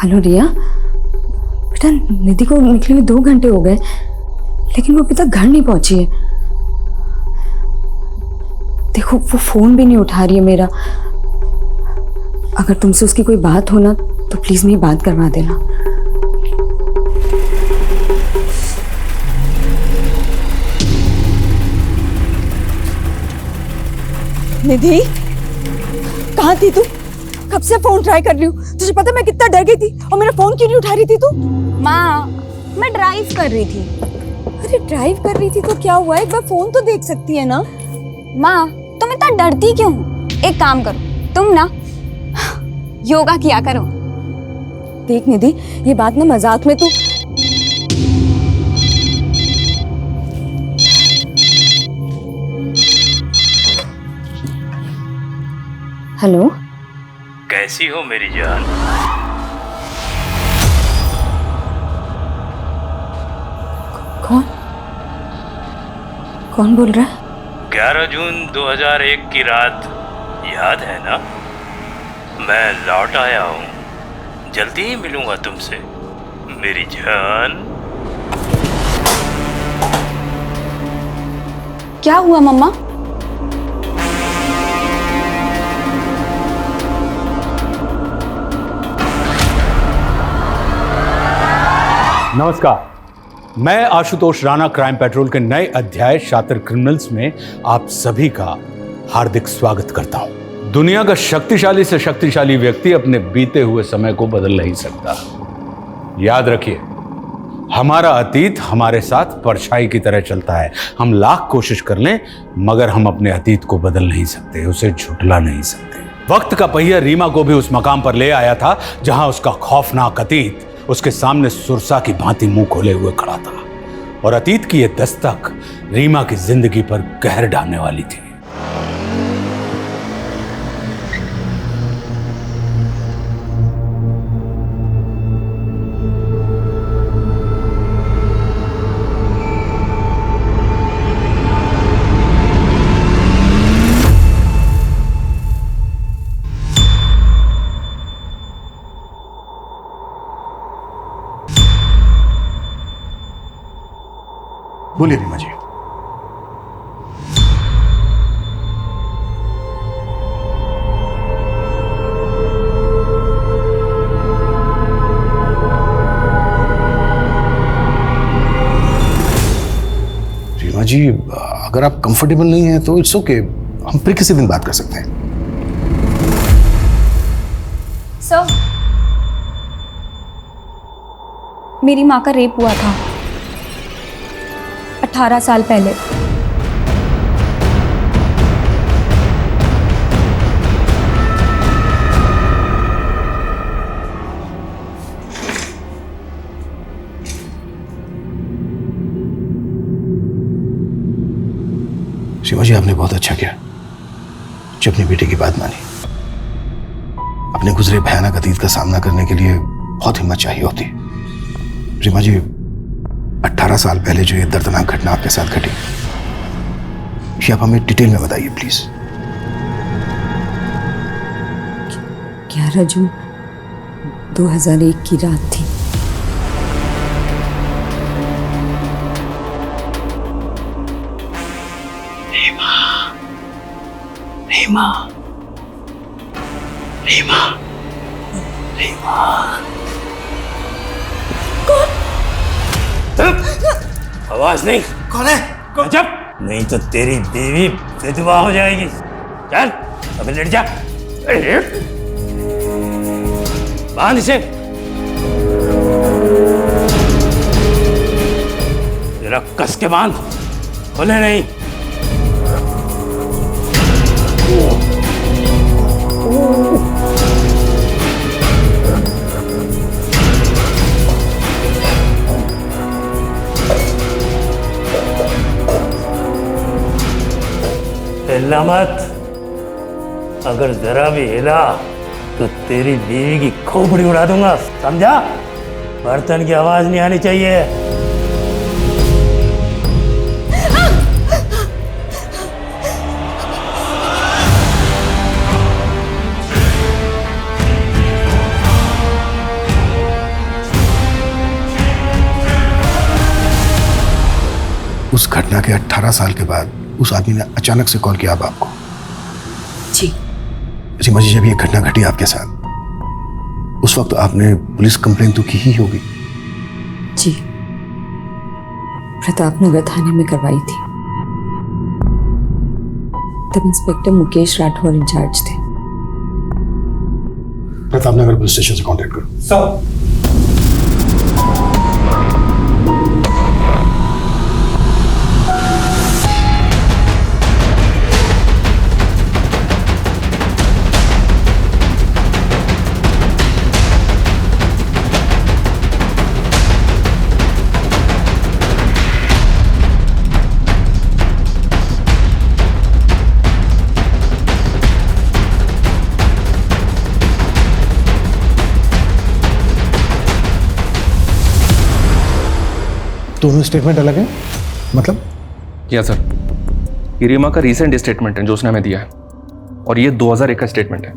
Hello रिया, बेटा निधि को निकले हुए 2 घंटे हो गए, लेकिन वो अभी तक घर नहीं पहुंची है। देखो वो फोन भी नहीं उठा रही है मेरा। अगर तुमसे उसकी कोई बात हो ना तो प्लीज मेरी बात करवा देना। निधि, कहाँ थी तू? कब से फोन ट्राई कर रही हूँ। तुझे पता मैं कितना डर गई थी, और मेरा फोन क्यों नहीं उठा रही थी तू? माँ, मैं ड्राइव कर रही थी। अरे ड्राइव कर रही थी तो क्या हुआ, एक बार फोन तो देख सकती है ना। माँ, तुम इतना डरती क्यों? एक काम करो, तुम ना योगा किया करो। देख निधि, ये बात ना मजाक में तू। हेलो, कैसी हो मेरी जान? कौन कौन बोल रहा है? 11 जून 2001 की रात याद है ना? मैं लौट आया हूँ, जल्दी ही मिलूंगा तुमसे मेरी जान। क्या हुआ मम्मा? नमस्कार, मैं आशुतोष राणा क्राइम पेट्रोल के नए अध्याय शातिर क्रिमिनल्स में आप सभी का हार्दिक स्वागत करता हूं। दुनिया का शक्तिशाली से शक्तिशाली व्यक्ति अपने बीते हुए समय को बदल नहीं सकता। याद रखिए, हमारा अतीत हमारे साथ परछाई की तरह चलता है। हम लाख कोशिश कर लें मगर हम अपने अतीत को बदल नहीं सकते, उसे झुठला नहीं सकते। वक्त का पहिया रीमा को भी उस मकाम पर ले आया था जहां उसका खौफनाक अतीत उसके सामने सुरसा की भांति मुंह खोले हुए खड़ा था, और अतीत की यह दस्तक रीमा की जिंदगी पर कहर डालने वाली थी। बोलिए रीमा जी। रीमा जी, अगर आप कंफर्टेबल नहीं हैं तो इट्स ओके, हम फिर किसी दिन बात कर सकते हैं। सर, मेरी माँ का रेप हुआ था 18 साल पहले। शिवा जी, आपने बहुत अच्छा किया जो अपनी बेटी की बात मानी। अपने गुजरे भयानक अतीत का सामना करने के लिए बहुत हिम्मत चाहिए होती। रीमा जी, 18 साल पहले जो ये दर्दनाक घटना आपके साथ घटी, ये आप हमें डिटेल में बताइए प्लीज। 11 जून 2001 की रात थी। रीमा, रीमा, रीमा। आवाज नहीं। कौन है? जब नहीं तो तेरी बीवी विधवा हो जाएगी। चल अभी लेट जा। लेट, बांध इसे। जरा कस के बांध, खोले नहीं। हिला मत, अगर जरा भी हिला तो तेरी बीवी की खोपड़ी उड़ा दूंगा, समझा? बर्तन की आवाज नहीं आनी चाहिए। उस घटना के 18 साल के बाद उस आदमी ने अचानक से कॉल किया अब आपको। जी। रीमा जी, जब ये घटना घटी आपके साथ, उस वक्त आपने पुलिस कंप्लेन तो की ही होगी। जी, प्रताप नगर थाने में करवाई थी। तब इंस्पेक्टर मुकेश राठौर इंचार्ज थे। प्रताप नगर पुलिस स्टेशन से कांटेक्ट करो। सर। दोनों स्टेटमेंट अलग है? मतलब? या सर, ये रीमा का रीसेंट स्टेटमेंट है जो उसने हमें दिया है, और ये 2001 का स्टेटमेंट है।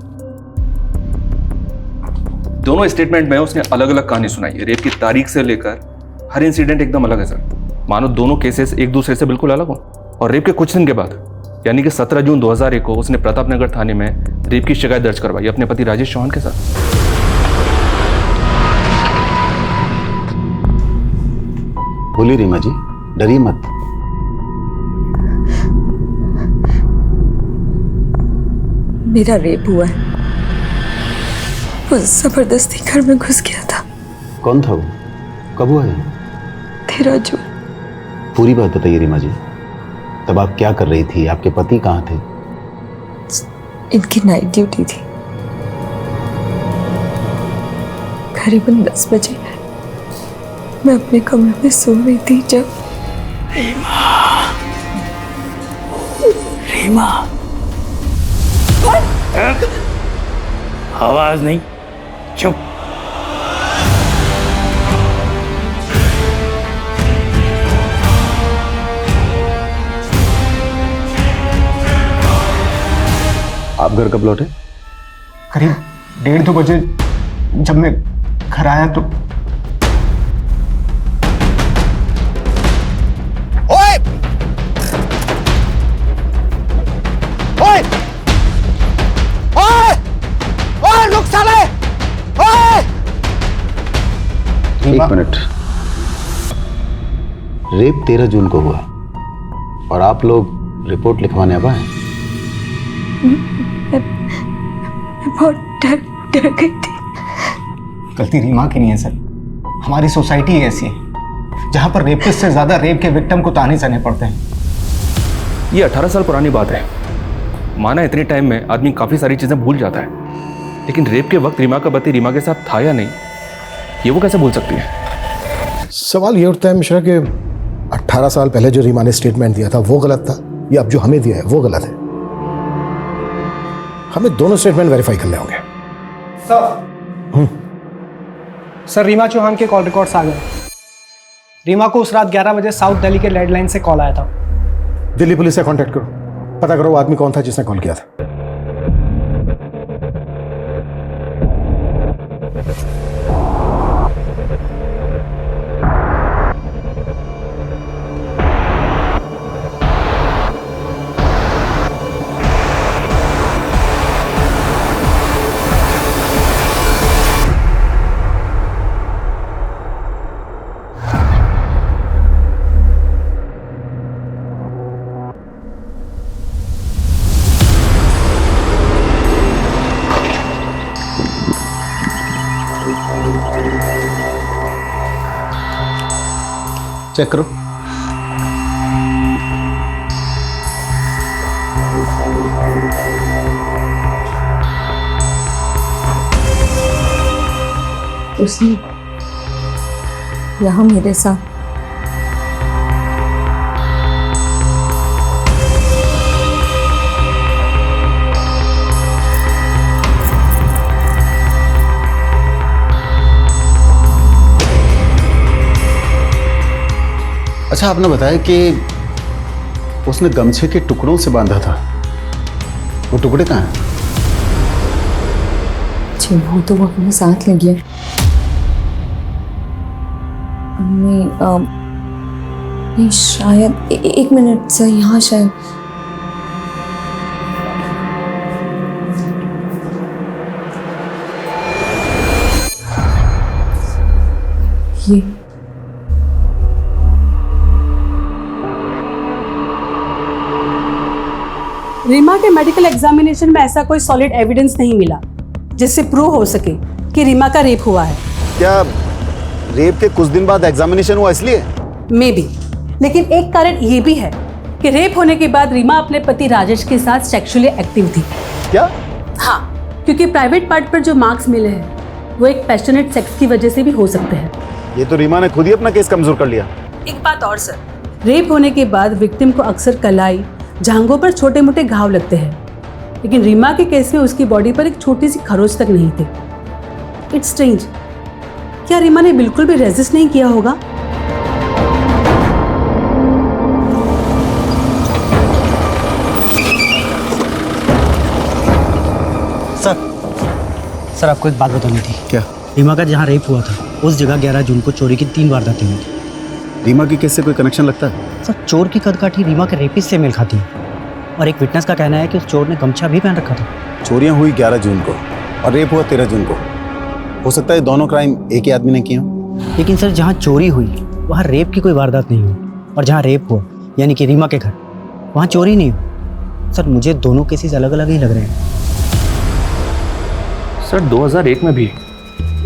दोनों स्टेटमेंट में उसने अलग अलग कहानी सुनाई है। रेप की तारीख से लेकर हर इंसिडेंट एकदम अलग है सर। मानो दोनों केसेस एक दूसरे से बिल्कुल अलग हो। और रेप के कुछ दिन के बाद, यानी कि 17 जून 2001 को उसने प्रताप नगर थाने में रेप की शिकायत दर्ज करवाई अपने पति राजेश चौहान के साथ। बोली रीमा जी, डरिए मत। मेरा रेप हुआ है। वो जबरदस्ती घर में घुस गया था। कौन था वो? कब हुआ है? 13 जून। पूरी बात बताइए रीमा जी। तब आप क्या कर रही थी? आपके पति कहाँ थे? इनकी नाइट ड्यूटी थी। करीबन 10 बजे मैं अपने कमरे में सो रही थी जब रीमा, आवाज नहीं, चुप। आप घर कब लौटे? करीब 1:30-2 बजे जब मैं घर आया तो ओए! ओए! ओए! ओए, रुक साले! ओए! एक मिनट। रेप 13 जून को हुआ और आप लोग रिपोर्ट लिखवाने अब आए? मैं बहुत डर गई थी। गलती रीमा की नहीं है सर। हमारी सोसाइटी ऐसी है जहां पर रेपिस्ट से ज्यादा रेप के विक्टिम को ताने सहने पड़ते हैं। ये 18 साल पुरानी बात है। माना इतने टाइम में आदमी काफ़ी सारी चीज़ें भूल जाता है, लेकिन रेप के वक्त रीमा का पति रीमा के साथ था या नहीं, ये वो कैसे भूल सकती है? सवाल ये उठता है मिश्रा कि 18 साल पहले जो रीमा ने स्टेटमेंट दिया था वो गलत था, या अब जो हमें दिया है वो गलत है? हमें दोनों स्टेटमेंट वेरीफाई करने होंगे। सर, रीमा चौहान के कॉल रिकॉर्ड्स आ गए। रीमा को उस रात 11 बजे साउथ दिल्ली के लैंडलाइन से कॉल आया था। दिल्ली पुलिस से कांटेक्ट करो, पता करो वो आदमी कौन था जिसने कॉल किया था। चेक करो। उसने यहाँ मेरे साथ अच्छा, आपने बताया कि उसने गमछे के टुकड़ों से बांधा था। वो टुकड़े कहाँ हैं? जी, वो अपने साथ लगी है। 2 नहीं शायद एक मिनट सर, यहाँ शायद ये रीमा के मेडिकल एग्जामिनेशन में ऐसा कोई सॉलिड एविडेंस नहीं मिला जिससे प्रूव हो सके कि रीमा का रेप हुआ है। क्या रेप के कुछ दिन बाद एग्जामिनेशन हुआ इसलिए? मे बी, लेकिन एक कारण ये भी है कि रेप होने के बाद रीमा अपने पति राजेश के साथ सेक्सुअली एक्टिव थी। क्या? हाँ, क्योंकि प्राइवेट पार्ट पर जो मार्क्स मिले हैं वो एक पैशनेट सेक्स की वजह से भी हो सकते हैं। ये तो रीमा ने खुद ही अपना केस कमजोर कर लिया। एक बात और सर, रेप होने के बाद विक्टिम को अक्सर कलाई, जांघों पर छोटे मोटे घाव लगते हैं, लेकिन रीमा के केस में उसकी बॉडी पर एक छोटी सी खरोच तक नहीं थी। इट्स स्ट्रेंज, क्या रीमा ने बिल्कुल भी रेजिस्ट नहीं किया होगा? सर आपको एक बात बतानी थी। क्या? रीमा का जहाँ रेप हुआ था उस जगह 11 जून को चोरी की 3 वारदातें हुई थी। रीमा की केस से कोई कनेक्शन लगता है? सर चोर की कदकाठी रीमा के रेपिस्ट से मेल खाती है और एक विटनेस का कहना है कि उस चोर ने गमछा भी पहन रखा था। चोरियां हुई 11 जून को और रेप हुआ 13 जून को। हो सकता है दोनों क्राइम एक ही आदमी ने किए हों। लेकिन सर जहाँ चोरी हुई वहाँ रेप की कोई वारदात नहीं हुई, और जहाँ रेप हुआ यानी कि रीमा के घर, वहाँ चोरी नहीं हुई। सर मुझे दोनों केसेस अलग अलग ही लग रहे हैं। सर 2001 में भी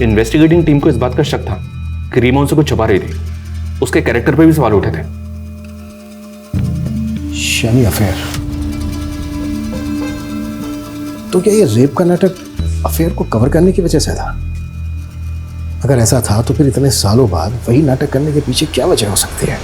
इन्वेस्टिगेटिंग टीम को इस बात का शक था कि रीमा उनसे कुछ छुपा रही थी। उसके कैरेक्टर पर भी सवाल उठे थे। शनी अफेयर। तो क्या ये रेप का नाटक अफेयर को कवर करने की वजह से था? अगर ऐसा था तो फिर इतने सालों बाद वही नाटक करने के पीछे क्या वजह हो सकती है?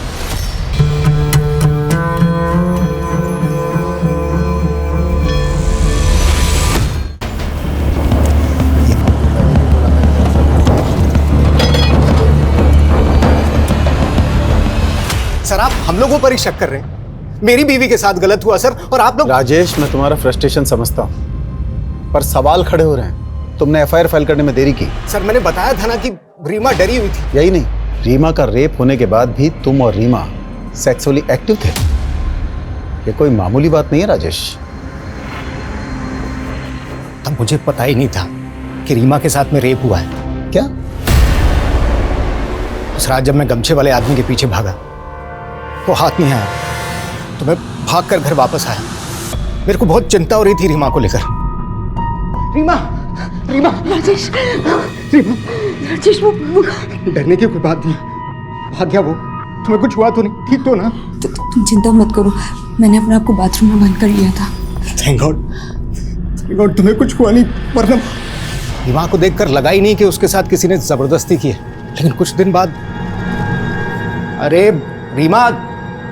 सर आप हम लोगों पर ही शक कर रहे हैं। मेरी बीवी के साथ गलत हुआ सर, और आप लोग। राजेश, मैं तुम्हारा फ्रस्ट्रेशन समझता हूँ, पर सवाल खड़े हो रहे हैं। तुमने एफआईआर फाइल करने में देरी की। सर मैंने बताया था ना कि रीमा डरी हुई थी। यही नहीं, रीमा का रेप होने के बाद भी तुम और रीमा सेक्सुअली एक्टिव थे। ये कोई मामूली बात नहीं है राजेश। तब मुझे पता ही नहीं था कि रीमा के साथ में रेप हुआ है। क्या? उस रात जब मैं गमछे वाले आदमी के पीछे भागा, वो हाथ नहीं आया, तो मैं भाग कर घर वापस आया। मेरे को बहुत चिंता हो रही थी रीमा को लेकर। रीमा, रीमा, राजेश, रीमा, राजेश, वो डरने की कोई बात नहीं। भाग गया वो। तुम्हें कुछ हुआ तो नहीं? ठीक तो ना? तुम चिंता मत करो, मैंने अपने आप को बाथरूम में बंद कर लिया था। थैंक गॉड, थैंक गॉड तुम्हें कुछ हुआ नहीं, वरना रीमा को देखकर लगा ही नहीं कि उसके साथ किसी ने जबरदस्ती की है। लेकिन कुछ दिन बाद, अरे रीमा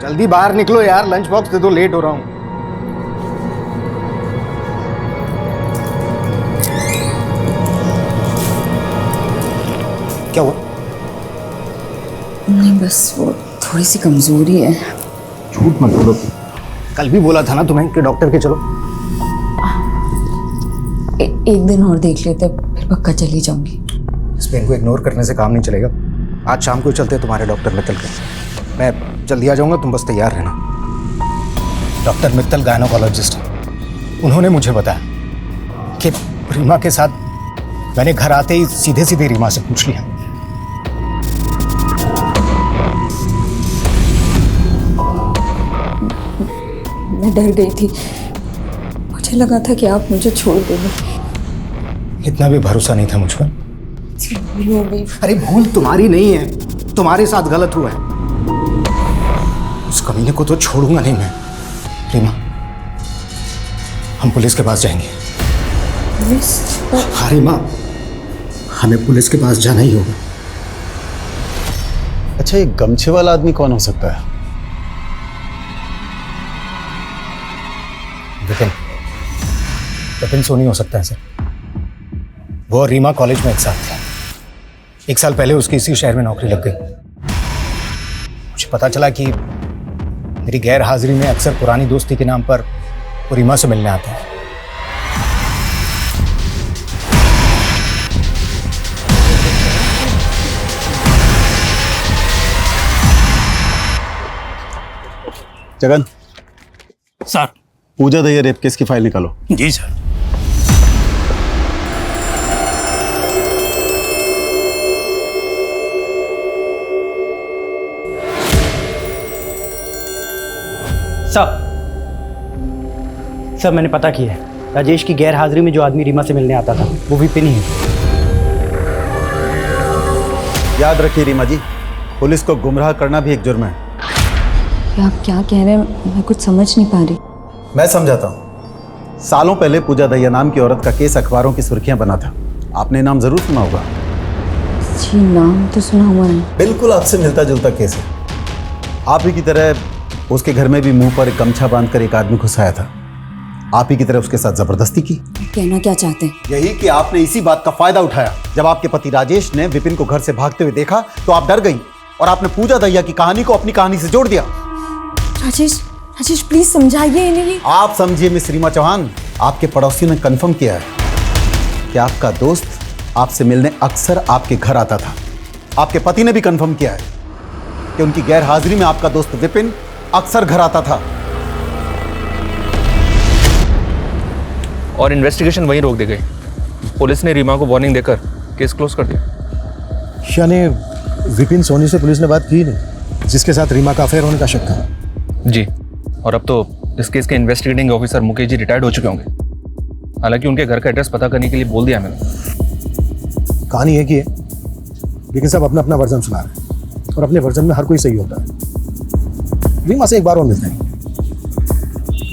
जल्दी बाहर निकलो यार, लंच बॉक्स दे दो, लेट हो रहा हूं। क्या हुआ? नहीं बस वो थोड़ी सी कमजोरी है। झूठ मत बोलो। कल भी बोला था ना तुम्हें कि डॉक्टर के चलो। एक दिन और देख लेते, फिर पक्का चली जाऊंगी। इस पेन को इग्नोर करने से काम नहीं चलेगा। आज शाम को चलते हैं तुम्हारे डॉक्टर मित्तल के। मैं जल्दी आ जाऊंगा, तुम बस तैयार रहना। डॉक्टर मित्तल गायनोकोलॉजिस्ट हैं। उन्होंने मुझे बताया कि रीमा के साथ मैंने घर आते ही सीधे सीधे रीमा से पूछ लिया। मैं डर गई थी, मुझे लगा था कि आप मुझे छोड़ दोगे। इतना भी भरोसा नहीं था मुझ पर। भूल गई। अरे भूल तुम्हारी नहीं है, तुम्हारे साथ गलत हुआ है। उस कमीने को तो छोड़ूंगा नहीं मैं। रीमा, हम पुलिस के पास जाएंगे। पुलिस? हाँ रीमा, हमें पुलिस के पास जाना ही होगा। अच्छा, ये गमछे वाला आदमी कौन हो सकता है? विपिन सोनी हो सकता है सर। वो और रीमा कॉलेज में एक साथ थे। 1 साल पहले उसकी इसी शहर में नौकरी लग गई। मुझे पता चला कि मेरी गैर हाजिरी में अक्सर पुरानी दोस्ती के नाम पर वो रीमा से मिलने आता है। जगन, सर। पूजा दहिया रेप केस की फाइल निकालो। जी सर। सर मैंने पता किया है, राजेश की गैर हाजिरी में जो आदमी रीमा से मिलने आता था वो विपिन ही है। याद रखिए रीमा जी, पुलिस को गुमराह करना भी एक जुर्म है। आप क्या कह रहे हैं, मैं कुछ समझ नहीं पा रही। मैं समझाता हूँ। सालों पहले पूजा दहिया नाम की औरत का केस अखबारों की सुर्खियां बना था। आपने नाम जरूर सुना होगा। जी नाम तो सुना हुआ है। बिल्कुल आपसे मिलता जुलता केस है। आप ही की तरह उसके घर में भी मुंह पर एक गमछा बांधकर एक आदमी घुसाया था। आप ही की तरह उसके साथ जबरदस्ती की। कहना क्या चाहते हैं? यही कि आपने इसी बात का फायदा उठाया। जब आपके पति राजेश ने विपिन को घर से भागते हुए देखा तो आप डर गई और आपने पूजा दहिया की कहानी को अपनी कहानी से जोड़ दिया। राजेश प्लीज समझाइए इन्हें। आप समझिए मिस रीमा चौहान, आपके पड़ोसियों ने कंफर्म किया है कि आपका दोस्त आपसे मिलने अक्सर आपके घर आता था। आपके पति ने भी कंफर्म किया है कि उनकी गैर हाजिरी में आपका दोस्त विपिन अक्सर घर आता था। और इन्वेस्टिगेशन वहीं रोक दी गई। पुलिस ने रीमा को वार्निंग देकर केस क्लोज कर दिया। यानी विपिन सोनी से पुलिस ने बात की नहीं, जिसके साथ रीमा का अफेयर होने का शक था। जी, और अब तो इस केस के investigating officer Mukesh ji retired हो चुके होंगे। हालांकि उनके घर का एड्रेस पता करने के लिए बोल दिया मैंने। कहानी एक ही है, लेकिन सब अपना अपना वर्जन सुना रहे हैं और अपने वर्जन में हर कोई सही होता है। रीमा से एक बार और मिलते हैं,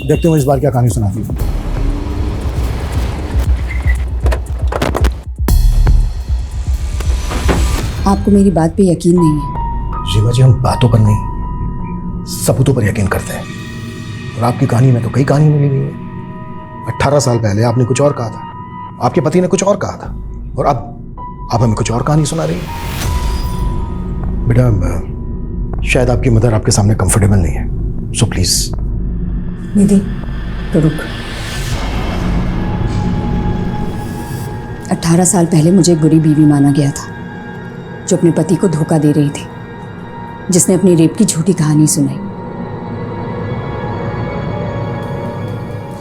देखते हो इस बार क्या कहानी सुनाती है। आपको मेरी बात पे यकीन नहीं है? रीमा जी, हम बातों पर नहीं सबूतों पर यकीन करते हैं, और आपकी कहानी में तो कई कहानी मिली हुई है। 18 साल पहले आपने कुछ और कहा था, आपके पति ने कुछ और कहा था, और अब आप हमें कुछ और कहानी सुना रही है। बेटा, शायद आपकी मदर आपके सामने कंफर्टेबल नहीं है, सो प्लीज। निधि तो रुक। 18 साल पहले मुझे एक बुरी बीवी माना गया था जो अपने पति को धोखा दे रही थी, जिसने अपनी रेप की झूठी कहानी सुनाई।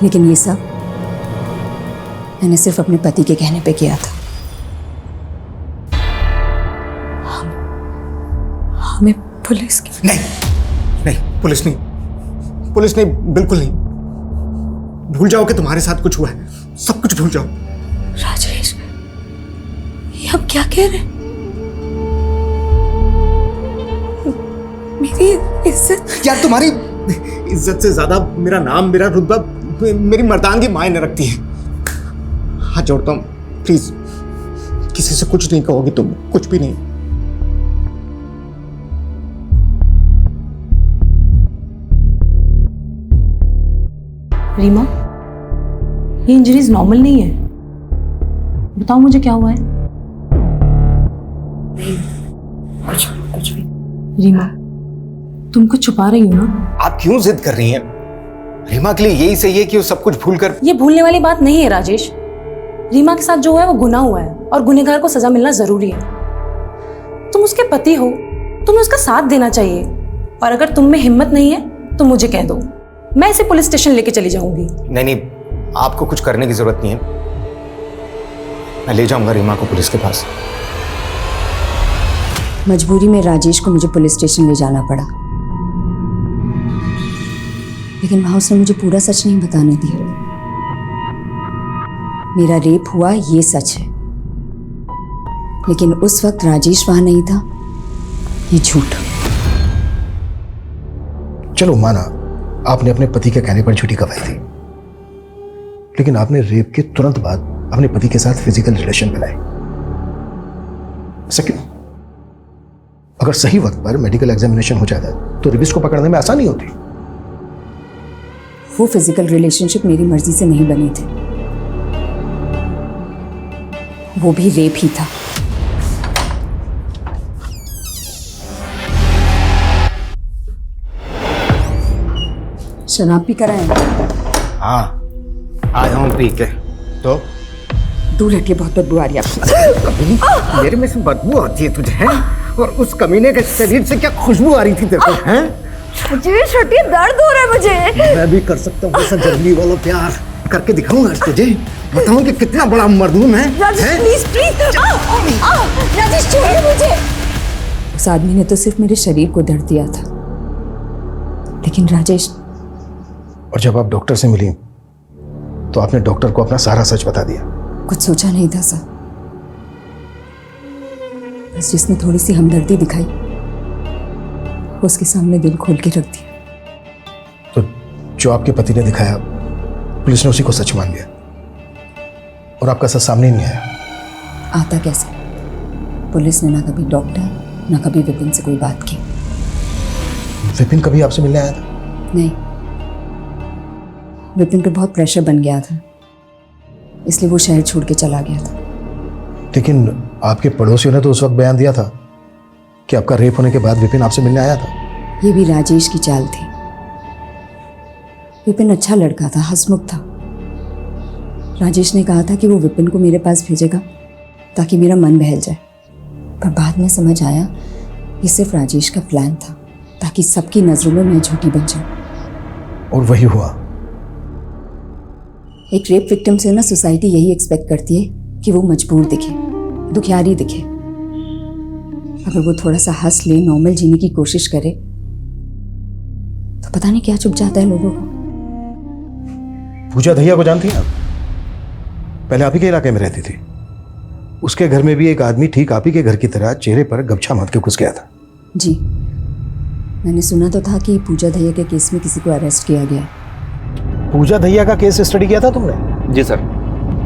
लेकिन ये सब मैंने सिर्फ अपने पति के कहने पे किया था। हमें पुलिस की नहीं, पुलिस नहीं, बिल्कुल नहीं। भूल जाओ कि तुम्हारे साथ कुछ हुआ है, सब कुछ भूल जाओ। राजेश, ये आप क्या कह रहे हैं? मेरी इज्जत? यार, तुम्हारी इज्जत से ज्यादा मेरा नाम, मेरा रुतबा, मेरी मर्दानगी मायने रखती है। हाथ जोड़ता हूं, प्लीज किसी से कुछ नहीं कहोगी तुम, कुछ भी नहीं। रीमा, ये इंजरीज नॉर्मल नहीं है। बताओ मुझे क्या हुआ है? कुछ भी। रीमा, तुम कुछ छुपा रही हो ना? आप क्यों जिद कर रही हैं? रीमा के लिए यही सही है कि वो सब कुछ भूलकर। ये भूलने वाली बात नहीं है राजेश। रीमा के साथ जो हुआ है वो गुनाह हुआ है और गुनहगार को सजा मिलना जरूरी है। तुम उसके पति हो, तुम्हें उसका साथ देना चाहिए। और अगर तुम में हिम्मत नहीं है तो मुझे कह दो, मैं इसे पुलिस स्टेशन लेके चली जाऊंगी। नहीं, आपको कुछ करने की जरूरत नहीं है। मैं ले जाऊंगा रीमा को पुलिस के पास। मजबूरी में राजेश को मुझे पुलिस स्टेशन ले जाना पड़ा, लेकिन वहां उसने मुझे पूरा सच नहीं बताने दिया। मेरा रेप हुआ ये सच है, लेकिन उस वक्त राजेश वहां नहीं था, ये झूठ। चलो माना, आपने अपने पति के कहने पर झूठी गवाही दी, लेकिन आपने रेप के तुरंत बाद अपने पति के साथ फिजिकल रिलेशन बनाए। ऐसा क्यों? अगर सही वक्त पर मेडिकल एग्जामिनेशन हो जाता तो रेपिस्ट को पकड़ने में आसानी होती। वो फिजिकल रिलेशनशिप मेरी मर्जी से नहीं बने थे, वो भी रेप ही था। शराब भी कराएं? हाँ, आया हूँ पी के। तो दूर हटिए, बहुत बदबू आ रही है आपकी। मेरे में से बदबू आती है तुझे, हैं? और उस कमीने के शरीर से क्या खुशबू आ रही थी तेरे को, हैं? राजेश हटिए, दर्द हो रहा है मुझे। मैं भी कर सकता हूँ वैसा जंगली वाला प्यार, करके दिखाऊंगा आज तुझे, बताऊं कि कितना बड़ा मर्दून है। राजेश प्लीज प्लीज, राजेश छोड़िए मुझे। उस आदमी ने तो सिर्फ मेरे शरीर को दर्द दिया था, लेकिन राजेश, और जब आप डॉक्टर से मिली तो आपने डॉक्टर को अपना सारा सच बता दिया। कुछ सोचा नहीं था सर, बस जिसने थोड़ी सी हमदर्दी दिखाई उसके सामने दिल खोल के रख दिया। तो जो आपके पति ने दिखाया पुलिस ने उसी को सच मान लिया और आपका सच सामने नहीं आया। आता कैसे? पुलिस ने ना कभी डॉक्टर ना कभी विपिन से कोई बात की। विपिन कभी आपसे मिलने आया था? नहीं, विपिन पे बहुत प्रेशर बन गया था, इसलिए वो शहर छोड़ के चला गया था। लेकिन आपके पड़ोसियों ने तो उस वक्त बयान दिया था कि आपका रेप होने के बाद विपिन आपसे मिलने आया था। ये भी राजेश की चाल थी। विपिन अच्छा लड़का था, हंसमुख था। राजेश ने कहा था कि वो विपिन को मेरे पास भेजेगा ताकि मेरा मन बहल जाए, पर बाद में समझ आया ये सिर्फ राजेश का प्लान था ताकि सबकी नजरों में मैं झूठी बन जाऊं। और वही हुआ। एक रेप विक्टिम से ना सोसाइटी यही एक्सपेक्ट करती है कि वो मजबूर दिखे, दुखियारी दिखे। अगर वो थोड़ा सा हंस ले, नॉर्मल जीने की कोशिश करे, तो पता नहीं क्या चुप जाता है लोगों को। पूजा दहिया को जानती हैं आप? पहले आप ही के इलाके में रहती थी। उसके घर में भी एक आदमी ठीक आप ही के घर की तरह चेहरे पर गमछा बांध के घुस गया था। जी, मैंने सुना तो था कि पूजा दहिया के केस में किसी को अरेस्ट किया गया। पूजा दहिया का केस स्टडी किया था तुमने? जी सर,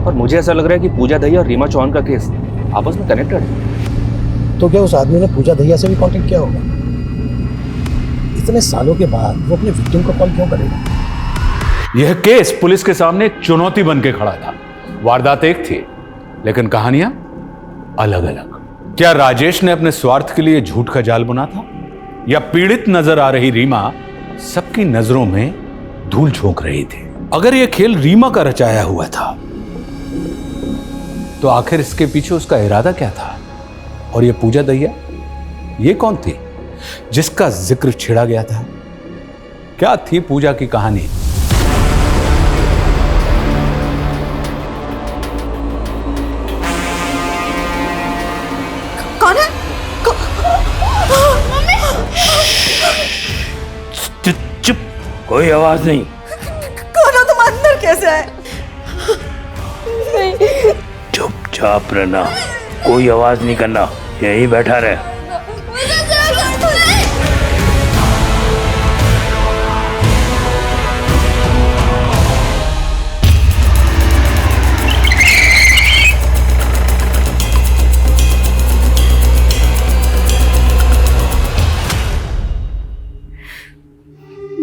और मुझे ऐसा लग रहा है कि पूजा दहिया और रीमा चौहान का केस आपस में कनेक्टेड है। तो क्या उस आदमी ने पूजा दहिया से भी कांटेक्ट किया होगा? इतने सालों के बाद वो अपने विक्टिम को कॉल क्यों करेगा? यह केस पुलिस के सामने एक चुनौती बन के खड़ा था। वारदात एक थी, लेकिन कहानियां अलग अलग। क्या राजेश ने अपने स्वार्थ के लिए झूठ का जाल बुना था, या पीड़ित नजर आ रही रीमा सबकी नजरों में धूल झोंक रही थी? अगर यह खेल रीमा का रचाया हुआ था, तो आखिर इसके पीछे उसका इरादा क्या था? और यह पूजा दहिया, ये कौन थी जिसका जिक्र छिड़ा गया था? क्या थी पूजा की कहानी? कौन है? चुप, कोई आवाज नहीं। कौन हो तुम? अंदर कैसे आए? नहीं। चुपचाप रहना, कोई आवाज नहीं करना, यहीं बैठा रहे।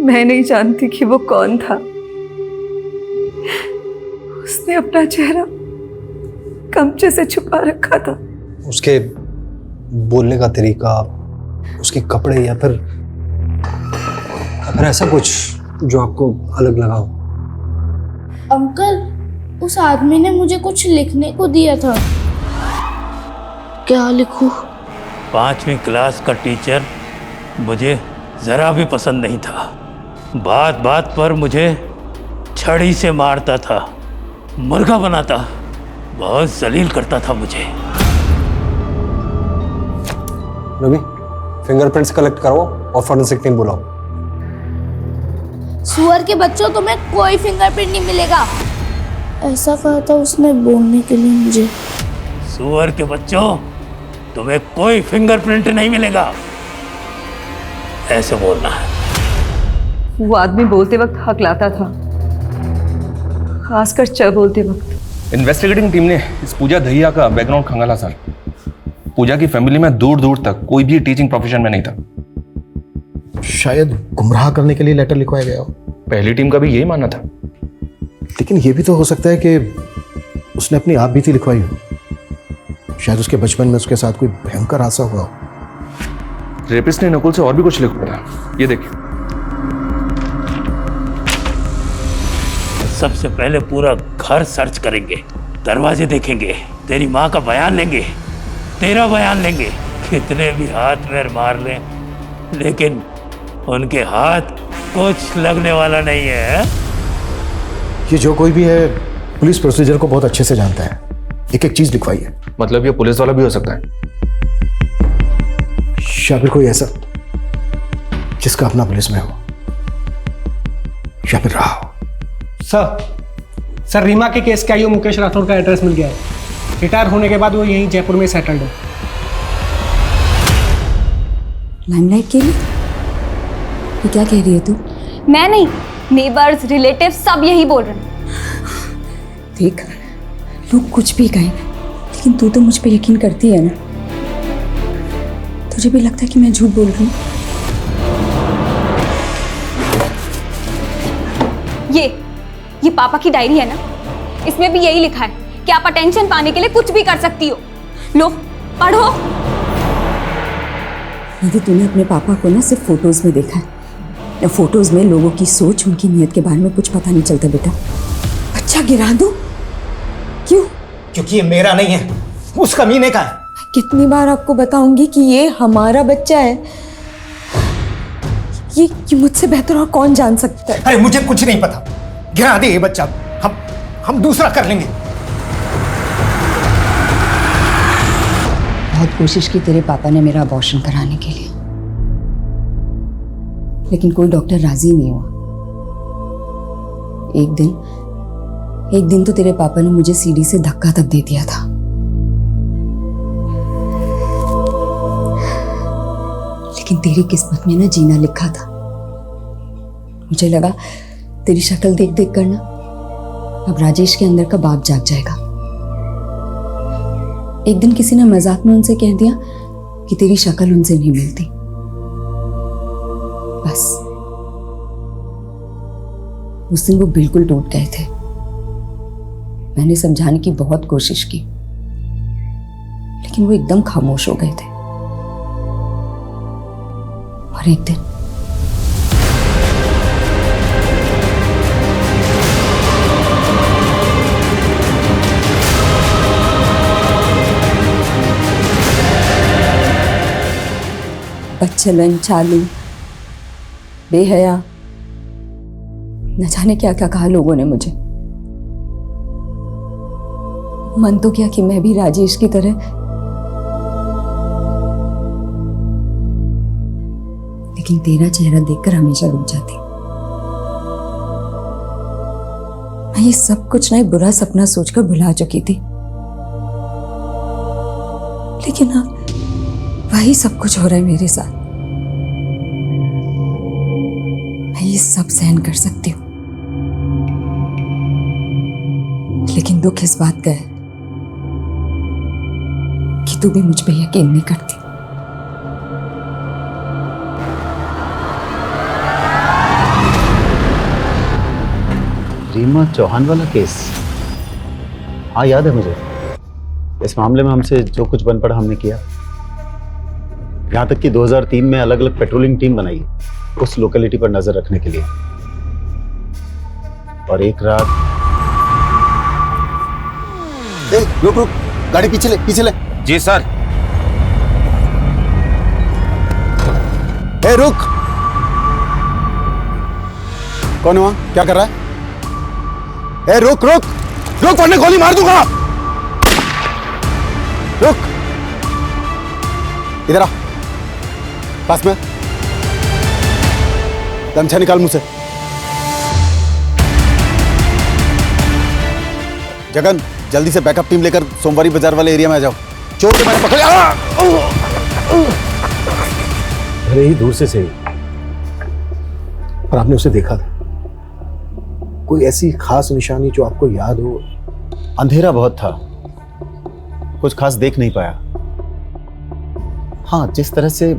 मैं नहीं जानती कि वो कौन था। उसने अपना चेहरा गमछे से छुपा रखा था। उसके बोलने का तरीका, उसके कपड़े, या फिर ऐसा कुछ जो आपको अलग लगा हो? अंकल, उस आदमी ने मुझे कुछ लिखने को दिया था। क्या लिखूं? 5वीं क्लास का टीचर मुझे जरा भी पसंद नहीं था। बात बात पर मुझे छड़ी से मारता था, मुर्गा बनाता, बहुत जलील करता था मुझे। रवि, फिंगरप्रिंट्स कलेक्ट करो और फॉरेंसिक टीम बुलाओ। सुअर के बच्चों, तुम्हें कोई फिंगरप्रिंट नहीं मिलेगा। ऐसा कहा था उसने बोलने के लिए मुझे। सुअर के बच्चों, तुम्हें कोई फिंगरप्रिंट नहीं मिलेगा, ऐसे बोलना है। वो आदमी बोलते वक्त हक लाता था, खासकर च बोलते वक्त। इन्वेस्टिगेटिंग टीम ने इस पूजा दहिया का बैकग्राउंड खंगाला सर। पूजा की फैमिली में दूर दूर तक कोई भी टीचिंग प्रोफेशन में नहीं था। शायद गुमराह करने के लिए लेटर लिखवाया गया हो। पहली टीम का भी यही मानना था। लेकिन यह भी तो हो सकता है कि उसने अपनी आप बीती लिखवाई हो। शायद उसके बचपन में उसके साथ कोई भयंकर हादसा हुआ हो। रेपिस्ट ने नकुल से और भी कुछ लिखवाया था, ये देखिए। सबसे पहले पूरा घर सर्च करेंगे, दरवाजे देखेंगे, तेरी माँ का बयान लेंगे, तेरा बयान लेंगे, कितने भी हाथ पैर मार लें, लेकिन उनके हाथ कुछ लगने वाला नहीं है। ये जो कोई भी है पुलिस प्रोसीजर को बहुत अच्छे से जानता है, एक एक चीज लिखवाई है। मतलब ये पुलिस वाला भी हो सकता है? या फिर कोई ऐसा जिसका अपना पुलिस में हो, या फिर रहा हो। सर रीमा के केस के आईओ मुकेश राठौर का एड्रेस मिल गया है। रिटायर होने के बाद वो यहीं जयपुर में सेटल्ड है। लाइमलाइट के लिए? ये क्या कह रही है तू? मैं नहीं, नेबर्स, रिलेटिव सब यही बोल रहे हैं। देख, लोग कुछ भी कहें, लेकिन तू तो मुझ पे यकीन करती है ना। तुझे भी लगता है कि मैं झूठ बोल रही हूँ? ये पापा की डायरी है ना, इसमें भी यही लिखा है कि आप अटेंशन पाने के लिए कुछ भी कर सकती हो। लो पढ़ो। निधि, तूने अपने पापा को ना सिर्फ फोटोज में देखा है, या फोटोज में लोगों की सोच, उनकी नीयत के बारे में कुछ पता नहीं चलता बेटा। बच्चा गिरा दो? क्यों? क्योंकि ये मेरा नहीं है, उस कमीने का है। कितनी बार आपको बताऊंगी कि ये हमारा बच्चा है। ये मुझसे बेहतर और कौन जान सकता है? अरे मुझे कुछ नहीं पता, गिरा दे ये बच्चा, हम दूसरा कर लेंगे। बहुत कोशिश की तेरे पापा ने मेरा अबॉर्शन कराने के लिए, लेकिन कोई डॉक्टर राजी नहीं हुआ। एक दिन तो तेरे पापा ने मुझे सीढ़ी से धक्का तक दे दिया था। लेकिन तेरी किस्मत में ना जीना लिखा था। मुझे लगा तेरी शक्ल देख देख कर ना अब राजेश के अंदर का बाप जाग जाएगा। एक दिन किसी ने मजाक में उनसे कह दिया कि तेरी शक्ल उनसे नहीं मिलती। बस उस दिन वो बिल्कुल टूट गए थे। मैंने समझाने की बहुत कोशिश की, लेकिन वो एकदम खामोश हो गए थे। और एक दिन बदचलन, चालू, बेहया, न जाने क्या क्या कहा लोगों ने मुझे। मन तो किया कि मैं भी राजेश की तरह, लेकिन तेरा चेहरा देखकर हमेशा रुक जाती। मैं ये सब कुछ ना बुरा सपना सोचकर भुला चुकी थी, लेकिन अब वही सब कुछ हो रहा है मेरे साथ। मैं ये सब सहन कर सकती हूँ, लेकिन दुख इस बात का है कि तू भी मुझ पे यकीन नहीं करती। रीमा चौहान वाला केस? हाँ, याद है मुझे। इस मामले में हमसे जो कुछ बन पड़ा हमने किया। यहाँ तक कि 2003 में अलग अलग पेट्रोलिंग टीम बनाई उस लोकेलिटी पर नजर रखने के लिए। और एक रात रुक रुक, गाड़ी पीछे ले, पीछे ले। जी सर। रुक, कौन हुआ? क्या कर रहा है? रुक रुक रुक, वरना गोली मार दूंगा। रुक, इधर आ, पास में। गमछा निकाल मुंह से। जगन, जल्दी से बैकअप टीम लेकर सोमवारी बाजार वाले एरिया में आ जाओ। चोर के मैंने पकड़। भले ही दूर से सही, पर आपने उसे देखा था? कोई ऐसी खास निशानी जो आपको याद हो? अंधेरा बहुत था, कुछ खास देख नहीं पाया। हाँ, जिस तरह से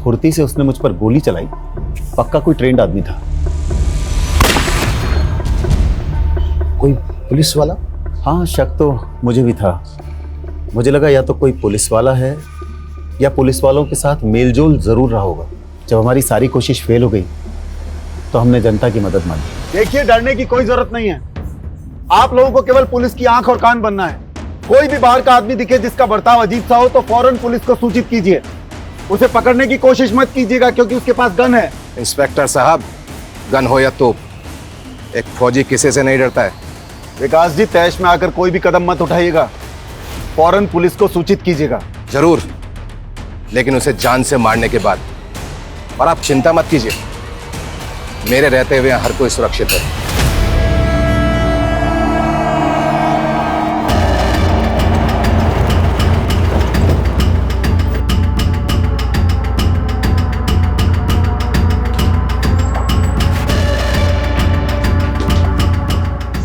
फुर्ती से उसने मुझ पर गोली चलाई, पक्का कोई ट्रेंड आदमी था। कोई पुलिस वाला? हाँ, शक तो मुझे भी था। मुझे लगा या तो कोई पुलिस वाला है या पुलिस वालों के साथ मेलजोल जरूर रहा होगा। जब हमारी सारी कोशिश फेल हो गई तो हमने जनता की मदद मांगी। देखिए, डरने की कोई जरूरत नहीं है। आप लोगों को केवल पुलिस की आंख और कान बनना है। कोई भी बाहर का आदमी दिखे जिसका बर्ताव अजीब सा हो तो फौरन पुलिस को सूचित कीजिए। उसे पकड़ने की कोशिश मत कीजिएगा क्योंकि उसके पास गन है। इंस्पेक्टर साहब, गन हो या तोप, एक फौजी किसी से नहीं डरता है। विकास जी, तैश में आकर कोई भी कदम मत उठाइएगा, फौरन पुलिस को सूचित कीजिएगा। जरूर, लेकिन उसे जान से मारने के बाद। और आप चिंता मत कीजिए, मेरे रहते हुए हर कोई सुरक्षित है।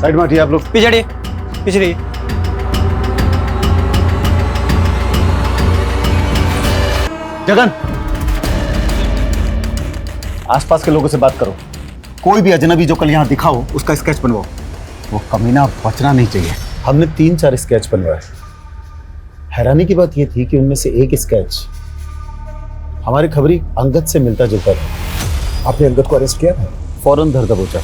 साइड में हटिए आप लोग। पीछे हटिए, पीछे रहिए। जगन, आसपास के लोगों से बात करो। कोई भी अजनबी जो कल यहाँ दिखा हो उसका स्केच बनवाओ। वो कमीना बचना नहीं चाहिए। हमने 3-4 स्केच बनवाए। हैरानी की बात यह थी कि उनमें से एक स्केच हमारे खबरी अंगद से मिलता जुलता था। आपने अंगद को अरेस्ट किया? फौरन धर दबोचा।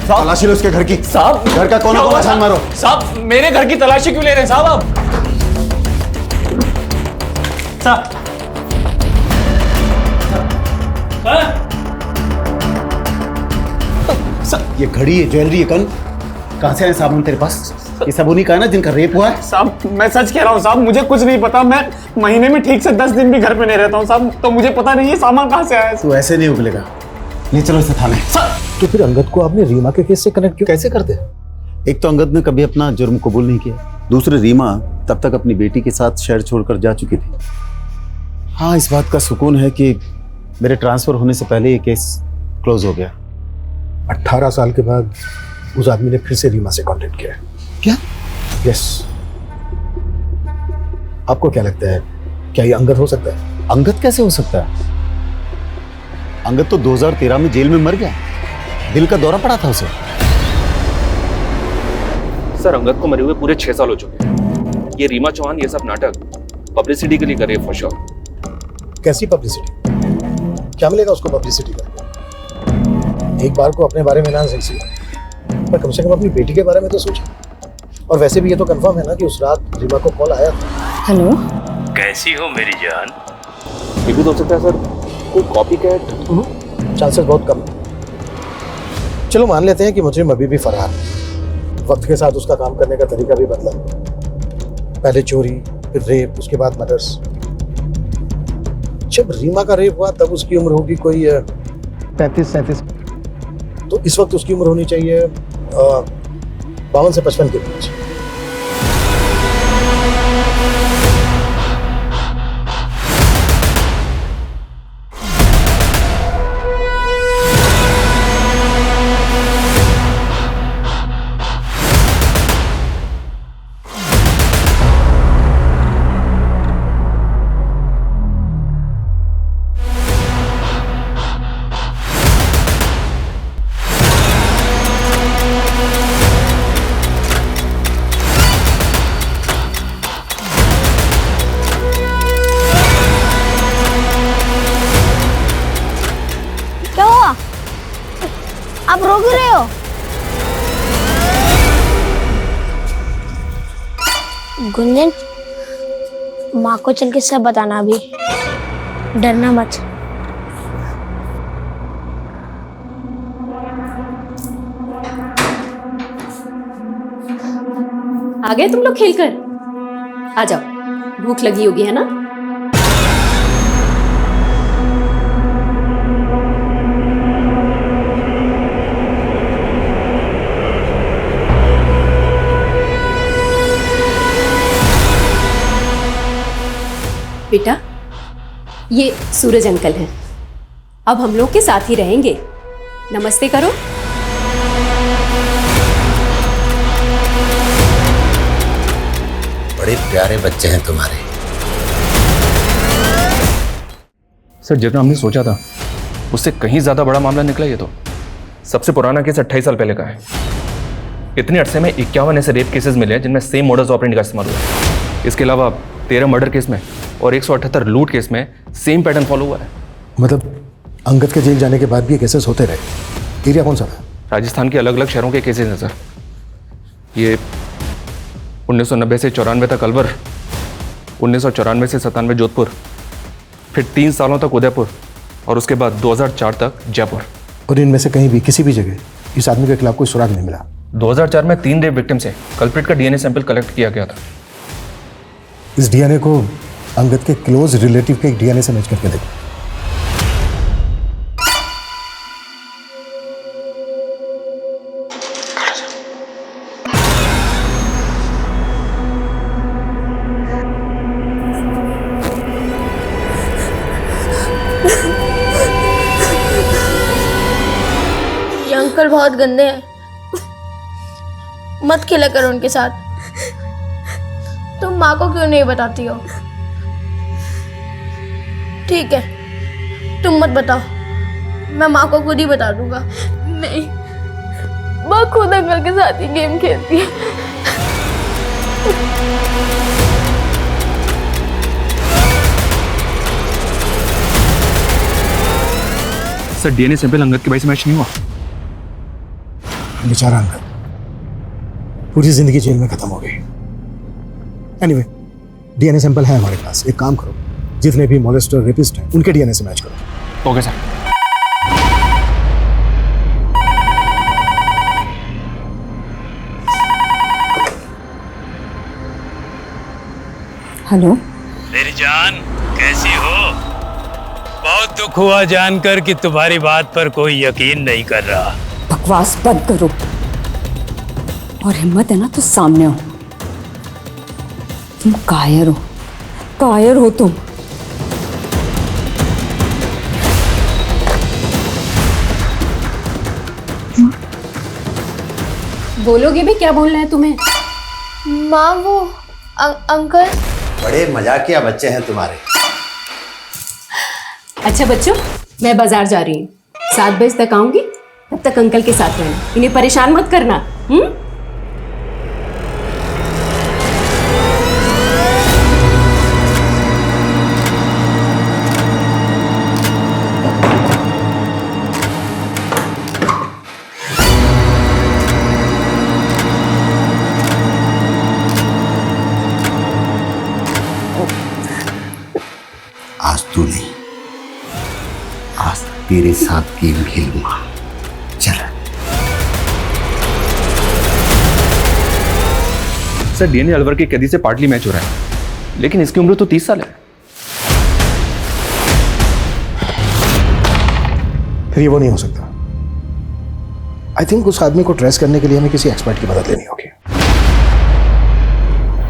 तलाशी लो उसके घर की। साहब, घर का कोना कोना छान मारो। साहब, मेरे घर की तलाशी क्यों ले रहे हैं साहब आप? साहब, ये घड़ी है, ज्वेलरी है, कन कहां से आए सामान तेरे पास? ये सब उन्हीं का है ना जिनका रेप हुआ है? साहब, मैं सच कह रहा हूँ साहब, मुझे कुछ नहीं पता। मैं महीने में ठीक से 10 दिन भी घर पे नहीं रहता हूँ साहब, तो मुझे पता नहीं है सामान कहाँ से आया। तू ऐसे नहीं उगलेगा। ले चलो इसे थाने। तो फिर अंगद को आपने रीमा के केस से कनेक्ट क्यों? कैसे करते? एक तो अंगद ने कभी अपना जुर्म कबूल नहीं किया, दूसरे रीमा तब तक अपनी बेटी के साथ शहर छोड़कर जा चुकी थी। हाँ, इस बात का सुकून है कि मेरे ट्रांसफर होने से पहले ये केस क्लोज हो गया। 18 साल के बाद उस आदमी ने फिर से रीमा से कांटेक्ट किया है। क्या? यस। आपको क्या लगता है, क्या ये अंगद हो सकता है? अंगद कैसे हो सकता है? अंगद तो 2013 में जेल में मर गया, दिल का दौरा पड़ा था उसे। सर, अंगद को मरे हुए पूरे 6 साल हो चुके हैं। ये रीमा चौहान ये सब नाटक पब्लिसिटी के लिए कर रही है फॉर श्योर। कैसी पब्लिसिटी? क्या मिलेगा उसको पब्लिसिटी करके? एक बार को अपने बारे में ना सही, पर कम से कम अपनी बेटी के बारे में तो सोचे। और वैसे भी ये तो कंफर्म है ना कि उस रात रीमा को कॉल आया था। हेलो, कैसी हो मेरी जान? ये भी तो हो सकता है सर, कोई कॉपी कैट। चांसेस बहुत कम है। चलो मान लेते हैं कि मुजरिम अभी भी फरार है। वक्त के साथ उसका काम करने का तरीका भी बदला। पहले चोरी, फिर रेप, उसके बाद मर्डर्स। जब रीमा का रेप हुआ तब उसकी उम्र होगी कोई 35-37। तो इस वक्त उसकी उम्र होनी चाहिए 52 से 55 के बीच। आप रो क्यों रहे हो? गुंजन, माँ को चल के सब बताना अभी, डरना मत। आ गए तुम लोग खेलकर? आ जाओ, भूख लगी होगी है ना? बेटा, ये सूरज अंकल हैं। अब हम लोग के साथ ही रहेंगे। नमस्ते करो। बड़े प्यारे बच्चे हैं तुम्हारे। सर, जितना हमने सोचा था उससे कहीं ज्यादा बड़ा मामला निकला। ये तो सबसे पुराना केस 28 साल पहले का है। इतने अरसे में 51 ऐसे रेप केसेस मिले हैं जिनमें सेम मोडस ऑपरेंडी का इस्तेमाल हुआ है। इसके अलावा 13 मर्डर केस में और 178 लूट केस में सेम पैटर्न फॉलो हुआ है। मतलब अंगद के जेल जाने के बाद भी ये केसेस होते रहे। एरिया कौन सा था? राजस्थान के अलग अलग शहरों के केसेस हैं सर। ये 1990 से 94 तक अलवर, 1994 से 97 जोधपुर, फिर 3 सालों तक उदयपुर और उसके बाद 2004 तक जयपुर। और इनमें से कहीं भी किसी भी जगह इस आदमी के खिलाफ कोई सुराग नहीं मिला? 2004 में 3 रेप विक्टिम से कल्प्रिट का डीएनए सैंपल कलेक्ट किया गया था। इस डीएनए को अंगद के क्लोज रिलेटिव के एक डीएनए से मैच करके देखो। ये अंकल बहुत गंदे हैं, मत खेला करो उनके साथ। तुम माँ को क्यों नहीं बताती हो? ठीक है, तुम मत बताओ, मैं माँ को खुद ही बता दूंगा। नहीं, माँ खुद अंकल के साथ ही गेम खेलती है। सर, डीएनए सैंपल अंगद के भाई से मैच नहीं हुआ। बेचारा अंकल पूरी जिंदगी जेल में खत्म हो गई। एनीवे, डीएनए सैंपल है हमारे पास। एक काम करो, जितने भी मोलेस्टर रेपिस्ट हैं उनके डीएनए से मैच करो। Okay sir. हेलो मेरी जान, कैसी हो? बहुत दुख हुआ जानकर कि तुम्हारी बात पर कोई यकीन नहीं कर रहा। बकवास बंद करो, और हिम्मत है ना तो सामने हो। तुम कायर हो, कायर हो तुम। बोलोगे भी? क्या बोलना है तुम्हें? माँ, वो अंकल। बड़े मजाकिया बच्चे हैं तुम्हारे। अच्छा बच्चों, मैं बाजार जा रही हूँ, 7 बजे तक आऊंगी, तब तक अंकल के साथ रहना, इन्हें परेशान मत करना। आज तू नहीं, आज तेरे साथ गेम खेलूंगा। चल। सर, डीएनए अलवर के कैदी से पार्टली मैच हो रहा है, लेकिन इसकी उम्र तो 30 साल है। फिर ये वो नहीं हो सकता। आई थिंक उस आदमी को ट्रेस करने के लिए हमें किसी एक्सपर्ट की मदद लेनी होगी।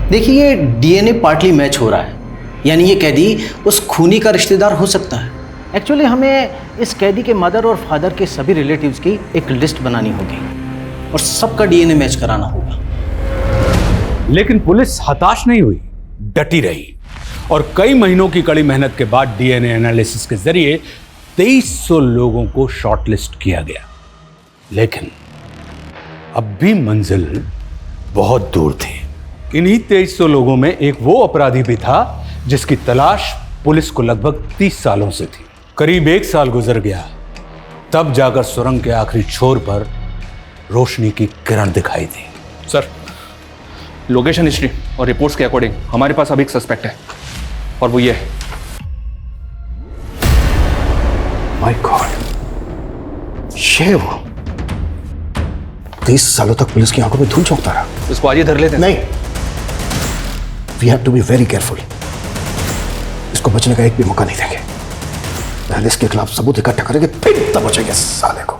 देखिए, ये डीएनए पार्टली मैच हो रहा है, यानी ये कैदी उस खूनी का रिश्तेदार हो सकता है। एक्चुअली हमें इस कैदी के मदर और फादर के सभी रिलेटिव्स की एक लिस्ट बनानी होगी और सबका डीएनए मैच कराना होगा। लेकिन पुलिस हताश नहीं हुई, डटी रही और कई महीनों की कड़ी मेहनत के बाद डीएनए एनालिसिस के जरिए 2300 लोगों को शॉर्टलिस्ट किया गया। लेकिन अब भी मंजिल बहुत दूर थी। इन्हीं 2300 लोगों में एक वो अपराधी भी था जिसकी तलाश पुलिस को लगभग 30 सालों से थी। करीब 1 साल गुजर गया, तब जाकर सुरंग के आखिरी छोर पर रोशनी की किरण दिखाई दी। सर, लोकेशन हिस्ट्री और रिपोर्ट्स के अकॉर्डिंग हमारे पास अब एक सस्पेक्ट है, और वो ये है। माय गॉड, ये वो 30 सालों तक पुलिस की आंखों में धूल झोंकता रहा। इसको आज ही धर लेते हैं। नहीं, we have to be very careful. इसको बचने का एक भी मौका नहीं देंगे। पहले इसके खिलाफ सबूत इकट्ठा करेंगे, फिर तब बचेंगे साले को।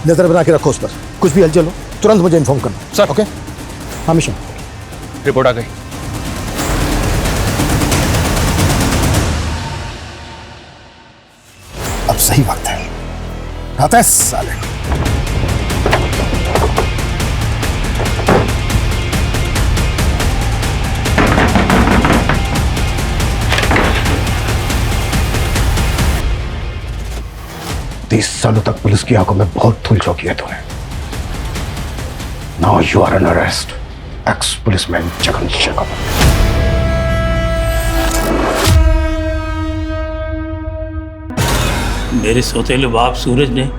नजर बना के रखो उस पर, कुछ भी हलचल हो तुरंत मुझे इन्फॉर्म करना। सर। ओके? हमेशा रिपोर्ट आ गई। अब सही वक्त है, आता है साले। 30 सालों तक पुलिस की आंखों में बहुत धूल झोंकी है तूने। Now you are under arrest, ex policeman Jagan Shekhar. मेरे सौतेले बाप सूरज ने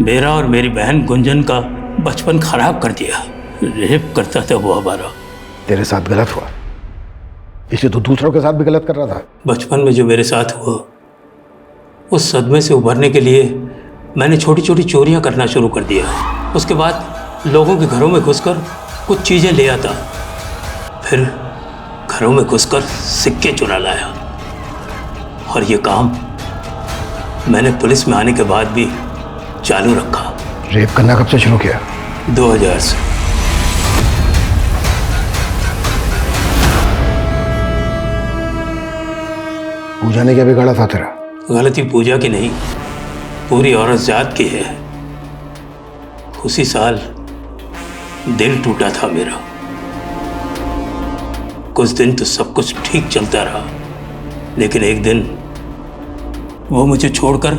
मेरा और मेरी बहन गुंजन का बचपन खराब कर दिया। रेप करता था वो हमारा। तेरे साथ गलत हुआ, इसलिए तू दूसरों के साथ भी गलत कर रहा था। बचपन में जो मेरे साथ हुआ, उस सदमे से उभरने के लिए मैंने छोटी छोटी चोरियां करना शुरू कर दिया। उसके बाद लोगों के घरों में घुसकर कुछ चीज़ें ले आता, फिर घरों में घुसकर सिक्के चुरा लाया। और ये काम मैंने पुलिस में आने के बाद भी चालू रखा। रेप करना कब से शुरू किया? 2000 से। पूजा ने क्या बिगाड़ा था तेरा? गलती पूजा की नहीं, पूरी औरत जात की है। उसी साल दिल टूटा था मेरा। कुछ दिन तो सब कुछ ठीक चलता रहा, लेकिन एक दिन वो मुझे छोड़कर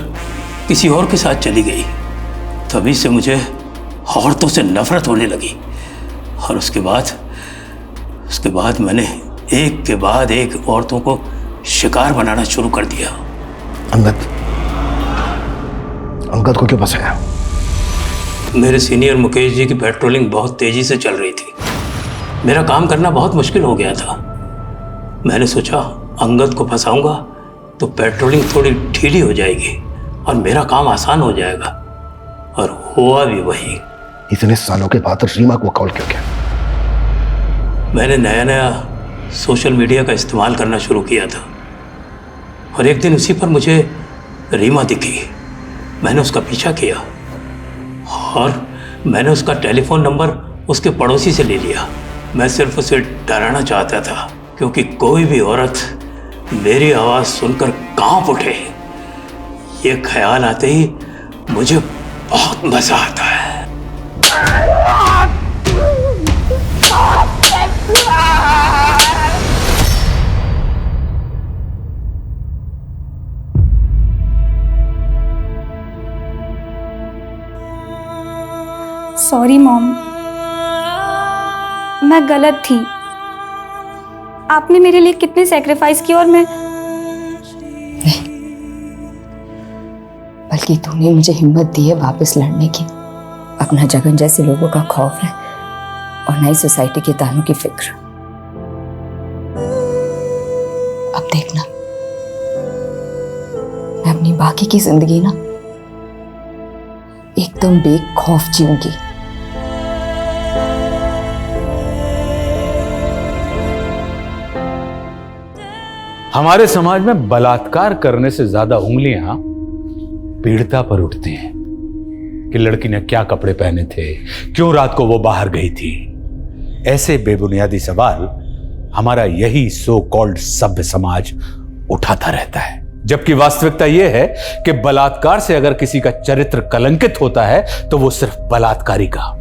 किसी और के साथ चली गई। तभी से मुझे औरतों से नफरत होने लगी। और उसके बाद मैंने एक के बाद एक औरतों को शिकार बनाना शुरू कर दिया। अंगद को क्यों फंसाया? मेरे सीनियर मुकेश जी की पेट्रोलिंग बहुत तेजी से चल रही थी। मेरा काम करना बहुत मुश्किल हो गया था। मैंने सोचा अंगद को फंसाऊंगा तो पेट्रोलिंग थोड़ी ढीली हो जाएगी और मेरा काम आसान हो जाएगा। और हुआ भी वही। इतने सालों के बाद रीमा को कॉल क्यों किया? मैंने नया सोशल मीडिया का इस्तेमाल करना शुरू किया था और एक दिन उसी पर मुझे रीमा दिखी। मैंने उसका पीछा किया और मैंने उसका टेलीफोन नंबर उसके पड़ोसी से ले लिया। मैं सिर्फ उसे डराना चाहता था, क्योंकि कोई भी औरत मेरी आवाज़ सुनकर कांप उठे, ये ख्याल आते ही मुझे बहुत मजा आता है। सॉरी मॉम, मैं गलत थी। आपने मेरे लिए कितने सैक्रिफाइस किए और मैं नहीं, बल्कि तूने मुझे हिम्मत दी है वापस लड़ने की। अपना जगन जैसे लोगों का खौफ है और नई सोसाइटी के तानों की फिक्र। अब देखना, मैं अपनी बाकी की जिंदगी ना एकदम बेखौफ जीऊंगी। हमारे समाज में बलात्कार करने से ज्यादा उंगलियां पीड़िता पर उठती हैं कि लड़की ने क्या कपड़े पहने थे, क्यों रात को वो बाहर गई थी। ऐसे बेबुनियादी सवाल हमारा यही सो कॉल्ड सभ्य समाज उठाता रहता है, जबकि वास्तविकता यह है कि बलात्कार से अगर किसी का चरित्र कलंकित होता है तो वो सिर्फ बलात्कारी का।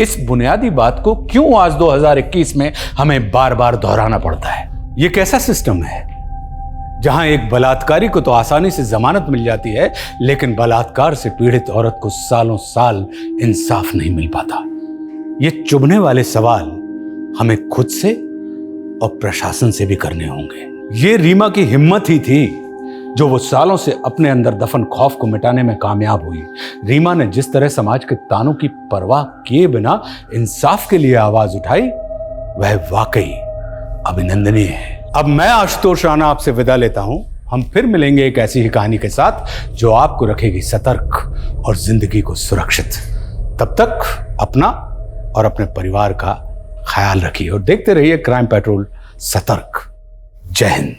इस बुनियादी बात को क्यों आज 2021 में हमें बार बार दोहराना पड़ता है? ये कैसा सिस्टम है जहां एक बलात्कारी को तो आसानी से जमानत मिल जाती है, लेकिन बलात्कार से पीड़ित औरत को सालों साल इंसाफ नहीं मिल पाता? ये चुभने वाले सवाल हमें खुद से और प्रशासन से भी करने होंगे। ये रीमा की हिम्मत ही थी जो वो सालों से अपने अंदर दफन खौफ को मिटाने में कामयाब हुई। रीमा ने जिस तरह समाज के तानों की परवाह किए बिना इंसाफ के लिए आवाज उठाई, वह वाकई अभिनंदनीय है। अब मैं आशुतोष राणा आपसे विदा लेता हूं। हम फिर मिलेंगे एक ऐसी ही कहानी के साथ जो आपको रखेगी सतर्क और जिंदगी को सुरक्षित। तब तक अपना और अपने परिवार का ख्याल रखिए और देखते रहिए क्राइम पेट्रोल सतर्क। जय हिंद।